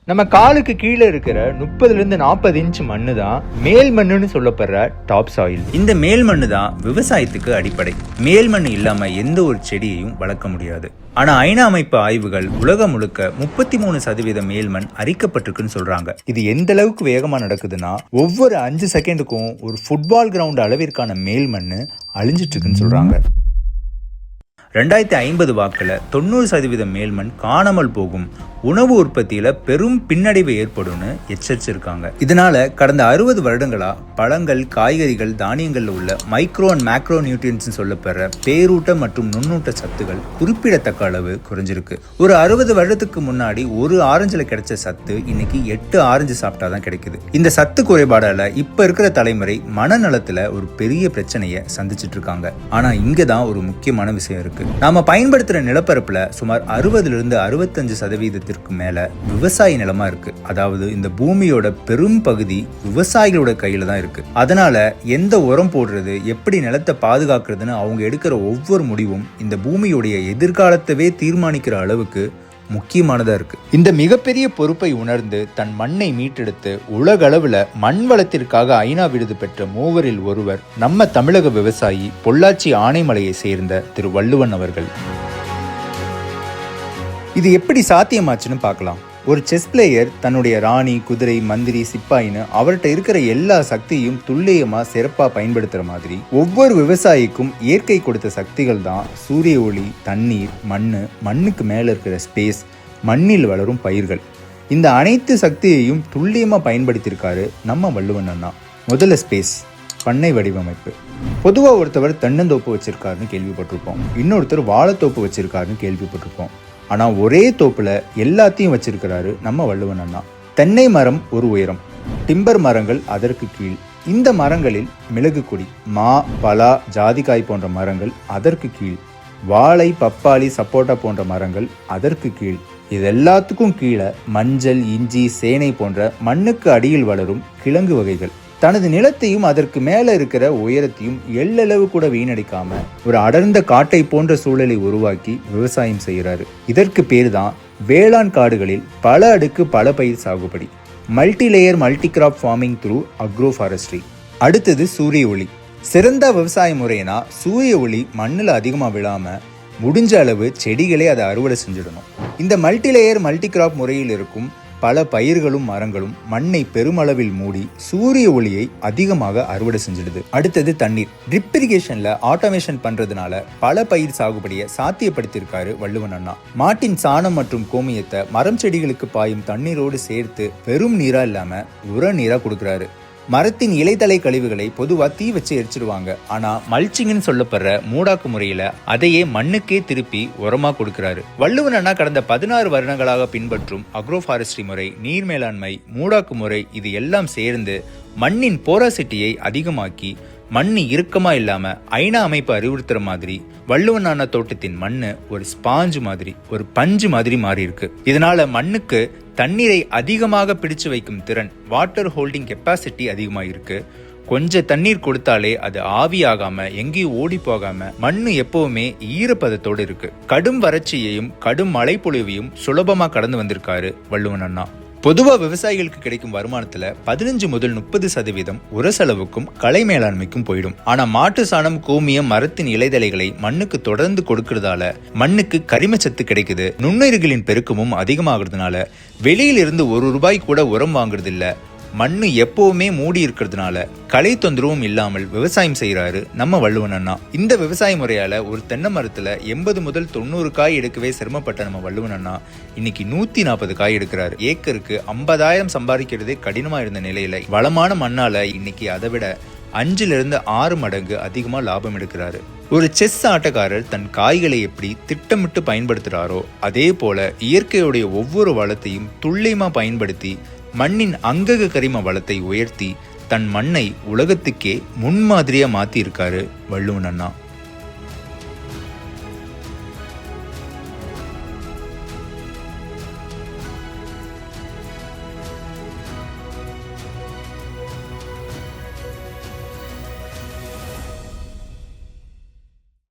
நம்ம காலுக்கு கீழே இருக்கிற 30-40 இன்ச் மண்ணு தான் மேல் மண்ணுன்னு சொல்லப்படுற டாப் சாயில். இந்த மேல் மண்ணு தான் விவசாயத்துக்கு அடிப்படை. மேல் மண் இல்லாம எந்த ஒரு செடியையும் வளர்க்க முடியாது. ஆனா ஐநா அமைப்பு ஆய்வுகள் உலகம் முழுக்க 33% மேல்மண் அரிக்கப்பட்டிருக்குன்னு சொல்றாங்க. இது எந்த அளவுக்கு வேகமா நடக்குதுன்னா, ஒவ்வொரு 5 செகண்டுக்கும் ஒரு ஃபுட்பால் கிரவுண்ட் அளவிற்கான மேல்மண் அழிஞ்சிட்டு இருக்குன்னு சொல்றாங்க. 2050 வாக்குல 90% மேல்மண் காணாமல் போகும், உணவு உற்பத்தியில பெரும் பின்னடைவு ஏற்படும்னு எச்சரிச்சிருக்காங்க. இதனால கடந்த 60 வருடங்களா பழங்கள், காய்கறிகள், தானியங்கள்ல உள்ள மைக்ரோ அண்ட் மேக்ரோ நியூட்ரியன்ஸ் சொல்லப்படுற பேரூட்ட மற்றும் நுண்ணூட்ட சத்துகள் குறிப்பிடத்தக்க அளவு குறைஞ்சிருக்கு. ஒரு 60 வருடத்துக்கு முன்னாடி ஒரு ஆரஞ்சுல கிடைச்ச சத்து இன்னைக்கு 8 ஆரஞ்சு சாப்பிட்டாதான் கிடைக்குது. இந்த சத்து குறைபாடால இப்ப இருக்கிற தலைமுறை மனநலத்துல ஒரு பெரிய பிரச்சனைய சந்திச்சிட்டு இருக்காங்க. ஆனா இங்கதான் ஒரு முக்கியமான விஷயம் இருக்கு. நாம பயன்படுத்துற நிலப்பரப்புல சுமார் 60-65% மேல விவசாய நிலமா இருக்கு. அதாவது இந்த பூமியோட பெரும் பகுதி விவசாயிகளோட கையில தான் இருக்கு. அதனால எந்த உரம் போடுறது, எப்படி நிலத்தை பாதுகாக்கிறதுன்னு அவங்க எடுக்கிற ஒவ்வொரு முடிவும் இந்த பூமியுடைய எதிர்காலத்தவே தீர்மானிக்கிற அளவுக்கு முக்கியமானதா இருக்கு. இந்த மிகப்பெரிய பொறுப்பை உணர்ந்து தன் மண்ணை மீட்டெடுத்து உலக அளவுல மண் வளத்திற்காக ஐநா விருது பெற்ற மூவரில் ஒருவர் நம்ம தமிழக விவசாயி பொள்ளாச்சி ஆனைமலையை சேர்ந்த திரு வள்ளுவன் அவர்கள். இது எப்படி சாத்தியமாச்சுன்னு பார்க்கலாம். ஒரு செஸ் பிளேயர் தன்னுடைய ராணி, குதிரை, மந்திரி, சிப்பாயின்னு அவர்கிட்ட இருக்கிற எல்லா சக்தியும் துல்லியமா சிறப்பா பயன்படுத்துற மாதிரி ஒவ்வொரு விவசாயிக்கும் இயற்கை கொடுத்த சக்திகள் தான் சூரிய ஒளி, தண்ணீர், மண்ணுக்கு மேல இருக்கிற ஸ்பேஸ், மண்ணில் வளரும் பயிர்கள். இந்த அனைத்து சக்தியையும் துல்லியமா பயன்படுத்தியிருக்காரு நம்ம வள்ளுவன் அண்ணா. முதல்ல ஸ்பேஸ், பண்ணை வடிவமைப்பு. பொதுவா ஒருத்தவர் தென்னந்தோப்பு வச்சிருக்காருன்னு கேள்விப்பட்டிருப்போம், இன்னொருத்தர் வாழைத்தோப்பு வச்சிருக்காருன்னு கேள்விப்பட்டிருப்போம். ஆனா ஒரே தோப்புல எல்லாத்தையும் வச்சிருக்கிறாரு நம்ம வள்ளுவன் அண்ணா. தென்னை மரம் ஒரு உயரம், டிம்பர் மரங்கள் அதற்கு கீழ். இந்த மரங்களில் மிளகு கொடி, மா, பலா, ஜாதிக்காய் போன்ற மரங்கள் அதற்கு கீழ். வாழை, பப்பாளி, சப்போட்டா போன்ற மரங்கள் அதற்கு கீழ். இது எல்லாத்துக்கும் கீழே மஞ்சள், இஞ்சி, சேனை போன்ற மண்ணுக்கு அடியில் வளரும் கிழங்கு வகைகள். தனது நிலத்தையும் அதற்கு மேல இருக்கிற உயரத்தையும் எள்ளளவு கூட வீணடிக்காம ஒரு அடர்ந்த காட்டை போன்ற சூழலை உருவாக்கி விவசாயம் செய்கிறாரு. இதற்கு பேர் தான் வேளாண் காடுகளில் பல அடுக்கு பல பயிர் சாகுபடி, multi layer multi crop farming through agroforestry. அடுத்தது சூரிய ஒளி. சிறந்த விவசாய முறைனா சூரிய ஒளி மண்ணில் அதிகமாக விழாம முடிஞ்ச அளவு செடிகளே அதை அறுவடை செஞ்சிடணும். இந்த மல்டி லேயர் மல்டி கிராப் முறையில் இருக்கும் பல பயிர்களும் மரங்களும் மண்ணை பெருமளவில் மூடி சூரிய ஒளியை அதிகமாக அறுவடை செஞ்சிடுது. அடுத்தது தண்ணீர். ட்ரிப் இரிகேஷன்ல ஆட்டோமேஷன் பண்றதுனால பல பயிர் சாகுபடியை சாத்தியப்படுத்தியிருக்காரு வள்ளுவன் அண்ணா. மாட்டின் சாணம் மற்றும் கோமியத்தை மரம் செடிகளுக்கு பாயும் தண்ணீரோடு சேர்த்து பெரும் நீரா இல்லாம உர நீரா கொடுக்குறாரு. மரத்தின் இலைத்தலை கழிவுகளை பொதுவா தீ வச்சு எரிச்சிடுவாங்க. ஆனா மல்ச்சிங்னு சொல்லப்படுற மூடாக்கு முறையில அதையே மண்ணுக்கே திருப்பி உரமா கொடுக்கிறாரு. வள்ளுவன் அண்ணா கடந்த 16 வருடங்களாக பின்பற்றும் அக்ரோ ஃபாரஸ்ட்ரி முறை, நீர் மேலாண்மை, மூடாக்கு முறை, இது எல்லாம் சேர்ந்து மண்ணின் போராசிட்டியை அதிகமாக்கி மண்ணு இறுக்கமா இல்லாம ஐநா அமைப்பு அறிவுறுத்துற மாதிரி வள்ளுவன் அண்ணா தோட்டத்தின் மண்ணு ஒரு ஸ்பாஞ்சு மாதிரி, ஒரு பஞ்சு மாதிரி மாறி இருக்கு. இதனால மண்ணுக்கு தண்ணீரை அதிகமாக பிடிச்சு வைக்கும் திறன், வாட்டர் ஹோல்டிங் கெப்பாசிட்டி அதிகமாக இருக்கு. கொஞ்சம் தண்ணீர் கொடுத்தாலே அது ஆவியாகாம எங்கேயும் ஓடி போகாம மண்ணு எப்பவுமே ஈரப்பதத்தோடு இருக்கு. கடும் வறட்சியையும் கடும் மழைப்பொழிவையும் சுலபமா கடந்து வந்திருக்காரு வள்ளுவன் அண்ணா. பொதுவா விவசாயிகளுக்கு கிடைக்கும் வருமானத்துல 15-30% உர செலவுக்கும் களை மேலாண்மைக்கும் போயிடும். ஆனா மாட்டு சாணம், கோமியம், மரத்தின் இலைதலைகளை மண்ணுக்கு தொடர்ந்து கொடுக்கறதால மண்ணுக்கு கரிமச்சத்து கிடைக்குது. நுண்ணுயிர்களின் பெருக்கமும் அதிகமாகிறதுனால வெளியிலிருந்து ₹1 கூட உரம் வாங்குறது இல்ல. மண்ணு எப்பவுமே மூடி இருக்கிறதுனால களை தொந்தரவும் இல்லாமல் விவசாயம் செய்யறாரு நம்ம வள்ளுவன் அண்ணா. இந்த விவசாய முறையால ஒரு தென்னை மரத்துல 80-90 காய் எடுக்கவே சிரமப்பட்ட நம்ம வள்ளுவன் அண்ணா இன்னைக்கு 140 காய் எடுக்கிறாரு. ஏக்கருக்கு 50,000 சம்பாதிக்கிறதே கடினமா இருந்த நிலையில வளமான மண்ணால இன்னைக்கு அதை விட 5-6 மடங்கு அதிகமா லாபம் எடுக்கிறாரு. ஒரு செஸ் ஆட்டக்காரர் தன் காய்களை எப்படி திட்டமிட்டு பயன்படுத்துறாரோ அதே போல இயற்கையுடைய ஒவ்வொரு வளத்தையும் துல்லியமா பயன்படுத்தி மண்ணின் அங்கக கரிம வளத்தை உயர்த்தி தன் மண்ணை உலகத்துக்கே முன்மாதிரியா மாத்தி இருக்காரு வள்ளுவன் அண்ணா.